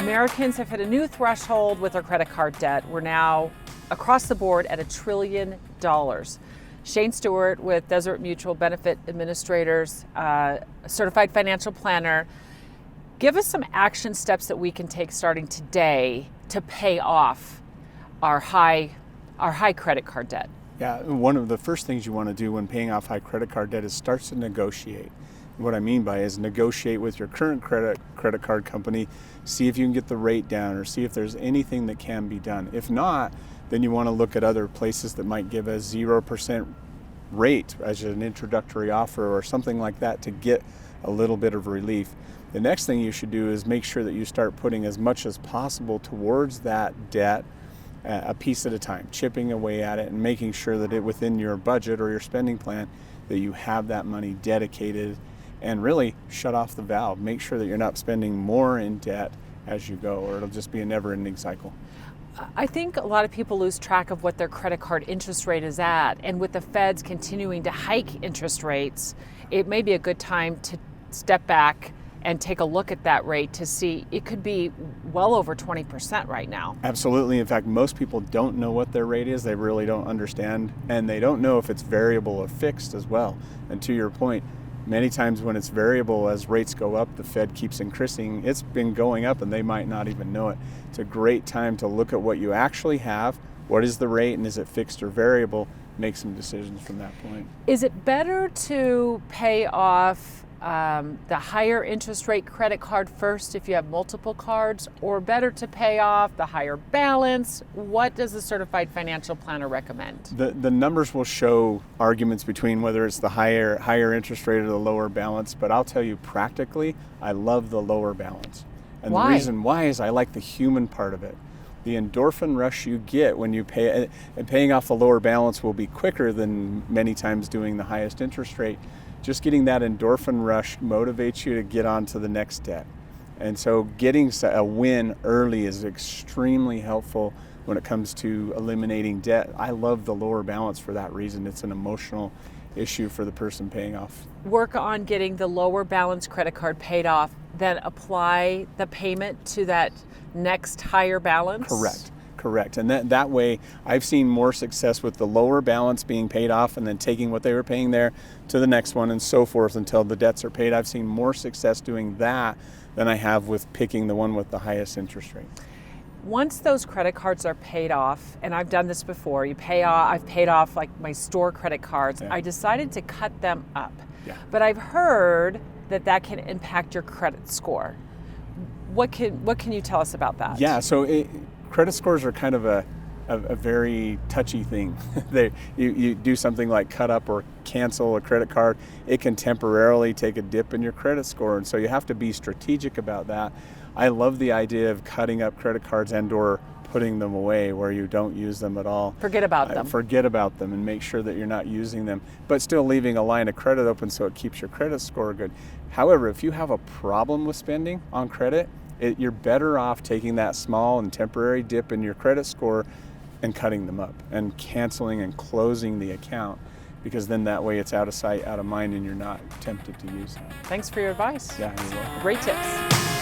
Americans have hit a new threshold with their credit card debt. We're now across the board at $1 trillion. Shane Stewart with Desert Mutual Benefit Administrators, a certified financial planner. Give us some action steps that we can take starting today to pay off our high credit card debt. Yeah, one of the first things you want to do when paying off high credit card debt is start to negotiate. What I mean by is negotiate with your current credit card company, see if you can get the rate down or see if there's anything that can be done. If not, then you want to look at other places that might give a 0% rate as an introductory offer or something like that to get a little bit of relief. The next thing you should do is make sure that you start putting as much as possible towards that debt, a piece at a time, chipping away at it and making sure that it within your budget or your spending plan that you have that money dedicated, and really shut off the valve. Make sure that you're not spending more in debt as you go, or it'll just be a never-ending cycle. I think a lot of people lose track of what their credit card interest rate is at, and with the feds continuing to hike interest rates, it may be a good time to step back and take a look at that rate to see it could be well over 20% right now. Absolutely. In fact, most people don't know what their rate is. They really don't understand, and they don't know if it's variable or fixed as well. And to your point, many times when it's variable, as rates go up, the Fed keeps increasing. It's been going up and they might not even know it. It's a great time to look at what you actually have. What is the rate and is it fixed or variable? Make some decisions from that point. Is it better to pay off the higher interest rate credit card first if you have multiple cards, or better to pay off the higher balance? What does a certified financial planner recommend? The numbers will show arguments between whether it's the higher interest rate or the lower balance, but I'll tell you practically, I love the lower balance. And Why? The reason why is I like the human part of it. The endorphin rush you get when you pay, and paying off the lower balance will be quicker than many times doing the highest interest rate. Just getting that endorphin rush motivates you to get on to the next debt. And so getting a win early is extremely helpful when it comes to eliminating debt. I love the lower balance for that reason. It's an emotional issue for the person paying off. Work on getting the lower balance credit card paid off, then apply the payment to that next higher balance? Correct. And that way, I've seen more success with the lower balance being paid off and then taking what they were paying there to the next one and so forth until the debts are paid. I've seen more success doing that than I have with picking the one with the highest interest rate. Once those credit cards are paid off, and I've done this before, I've paid off like my store credit cards, Yeah. I decided to cut them up. Yeah. But I've heard that can impact your credit score. What can you tell us about that? Yeah, so credit scores are kind of a very touchy thing. You do something like cut up or cancel a credit card, it can temporarily take a dip in your credit score, and so you have to be strategic about that. I love the idea of cutting up credit cards and or putting them away where you don't use them at all. Forget about them. Forget about them and make sure that you're not using them, but still leaving a line of credit open so it keeps your credit score good. However, if you have a problem with spending on credit, you're better off taking that small and temporary dip in your credit score and cutting them up and canceling and closing the account, because then that way it's out of sight, out of mind, and you're not tempted to use that. Thanks for your advice. Yeah, you're welcome. Great tips.